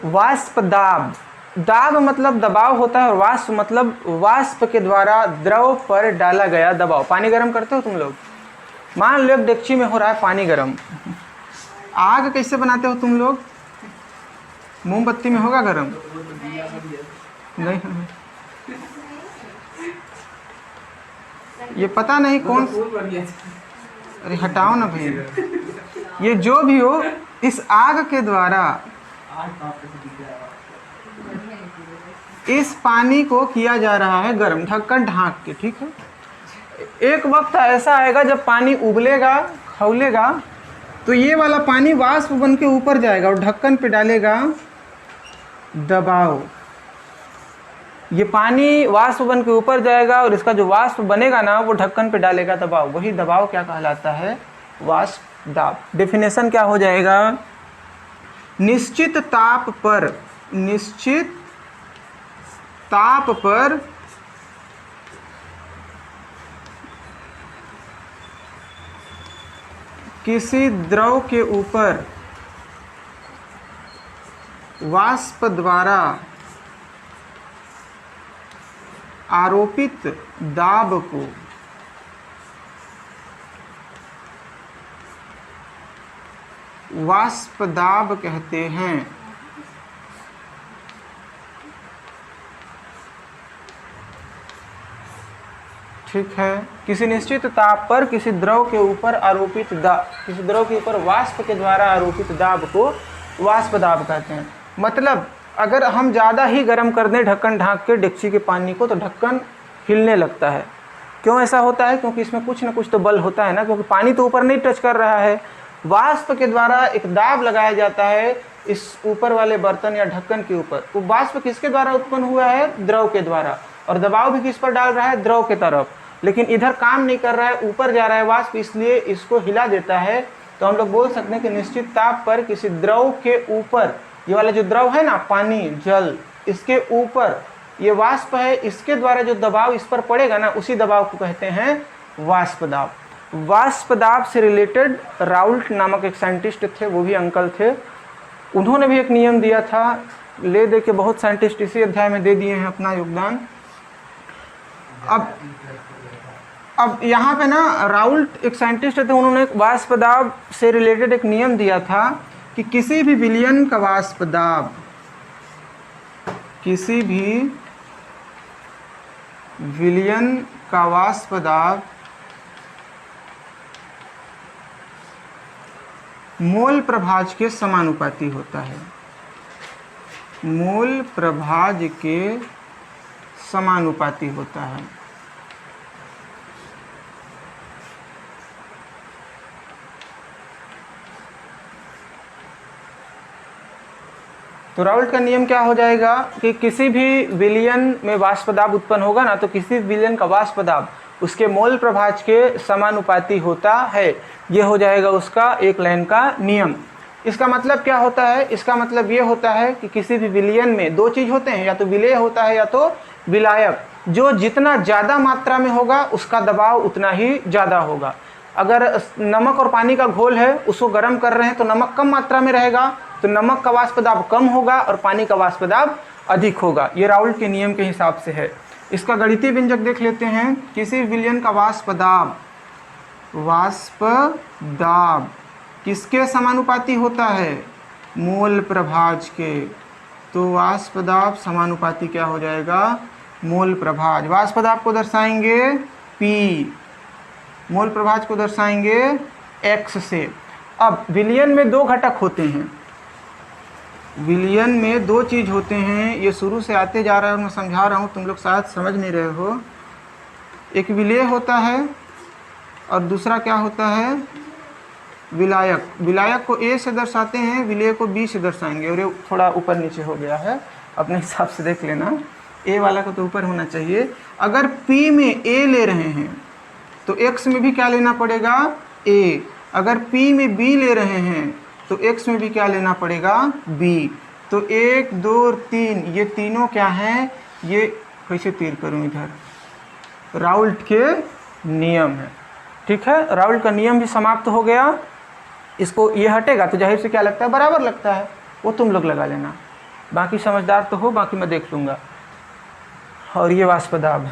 वाष्प दाब, दाब मतलब दबाव होता है और वाष्प मतलब वाष्प के द्वारा द्रव पर डाला गया दबाव। पानी गर्म करते हो तुम लोग, मान लो एक डेगची में हो रहा है पानी गर्म, आग कैसे बनाते हो तुम लोग? मोमबत्ती में होगा गर्म? नहीं, ये पता नहीं कौन, अरे हटाओ ना भाई, ये जो भी हो इस आग के द्वारा इस पानी को किया जा रहा है गर्म, ढक्कन ढांक के, ठीक है। एक वक्त ऐसा आएगा जब पानी उबलेगा, खौलेगा, तो ये वाला पानी वाष्प बन के ऊपर जाएगा और ढक्कन पे डालेगा दबाव। ये पानी वाष्प बन के ऊपर जाएगा और इसका जो वाष्प बनेगा ना वो ढक्कन पे डालेगा दबाव, वही दबाव क्या कहलाता है? वाष्प दाब। डेफिनेशन क्या हो जाएगा? निश्चित ताप पर, निश्चित ताप पर किसी द्रव के ऊपर वाष्प द्वारा आरोपित दाब को वाष्प दाब कहते हैं। ठीक है, किसी निश्चित ताप पर किसी द्रव के ऊपर आरोपित दाब, किसी द्रव के ऊपर वाष्प के द्वारा आरोपित दाब को वाष्प दाब कहते हैं। मतलब अगर हम ज़्यादा ही गर्म कर दें ढक्कन ढांक के डेगची के पानी को तो ढक्कन हिलने लगता है। क्यों ऐसा होता है? क्योंकि इसमें कुछ ना कुछ तो बल होता है ना, क्योंकि पानी तो ऊपर नहीं टच कर रहा है। वाष्प के द्वारा एक दाब लगाया जाता है इस ऊपर वाले बर्तन या ढक्कन के ऊपर। वो वाष्प किसके द्वारा उत्पन्न हुआ है? द्रव के द्वारा, और दबाव भी किस पर डाल रहा है? द्रव के तरफ। लेकिन इधर काम नहीं कर रहा है, ऊपर जा रहा है वाष्प, इसलिए इसको हिला देता है। तो हम लोग बोल सकते हैं कि निश्चित ताप पर किसी द्रव के ऊपर, ये वाला जो द्रव है ना, पानी, जल, इसके ऊपर ये वाष्प है, इसके द्वारा जो दबाव इस पर पड़ेगा ना, उसी दबाव को कहते हैं वाष्प दाब। वाष्प दाब से रिलेटेड राउल्ट नामक एक साइंटिस्ट थे, वो भी अंकल थे, उन्होंने भी एक नियम दिया था। ले दे के बहुत साइंटिस्ट इसी अध्याय में दे दिए हैं अपना योगदान। अब यहाँ पे ना राउल्ट एक साइंटिस्ट थे, उन्होंने एक वाष्प दाब से रिलेटेड एक नियम दिया था कि किसी भी विलयन का वाष्प दाब, किसी भी विलयन का वाष्प दाब मोल प्रभाज के समानुपाती होता है, मोल प्रभाज के समानुपाती होता है। तो राउल्ट का नियम क्या हो जाएगा कि किसी भी विलयन में वाष्प दाब उत्पन्न होगा ना, तो किसी विलयन का वाष्प दाब उसके मोल प्रभाज के समानुपाती होता है। ये हो जाएगा उसका एक लाइन का नियम। इसका मतलब क्या होता है? इसका मतलब ये होता है कि किसी भी विलयन में दो चीज़ होते हैं, या तो विलेय होता है या तो विलायक। जो जितना ज़्यादा मात्रा में होगा उसका दबाव उतना ही ज़्यादा होगा। अगर नमक और पानी का घोल है, उसको गर्म कर रहे हैं तो नमक कम मात्रा में रहेगा, तो नमक का वाष्प दाब कम होगा और पानी का वाष्प दाब अधिक होगा। ये राउल्ट के नियम के हिसाब से है। इसका गणितीय व्यंजक देख लेते हैं। किसी विलयन का वाष्प दाब किसके समानुपाती होता है? मोल प्रभाज के। तो वाष्प दाब समानुपाती क्या हो जाएगा? मोल प्रभाज। वाष्प दाब को दर्शाएंगे P, मोल प्रभाज को दर्शाएंगे X से। अब विलयन में दो घटक होते हैं, विलयन में दो चीज़ होते हैं। ये शुरू से आते जा रहा है और मैं समझा रहा हूँ, तुम लोग शायद समझ नहीं रहे हो। एक विलेय होता है और दूसरा क्या होता है? विलायक। विलायक को A से दर्शाते हैं, विलेय को B से दर्शाएंगे। और ये थोड़ा ऊपर नीचे हो गया है, अपने हिसाब से देख लेना। A वाला को तो ऊपर होना चाहिए। अगर P में A ले रहे हैं तो X में भी क्या लेना पड़ेगा? A। अगर P में B ले रहे हैं तो X में भी क्या लेना पड़ेगा? B। तो 1 2 3 ये तीनों क्या हैं? ये कैसे तीर करूं इधर? राउल्ट के नियम है। ठीक है, राउल्ट का नियम भी समाप्त हो गया। इसको ये हटेगा तो जाहिर से क्या लगता है? बराबर लगता है, वो तुम लोग लगा लेना। बाकी समझदार तो हो, बाकी मैं देख लूँगा। और ये वाष्पदाब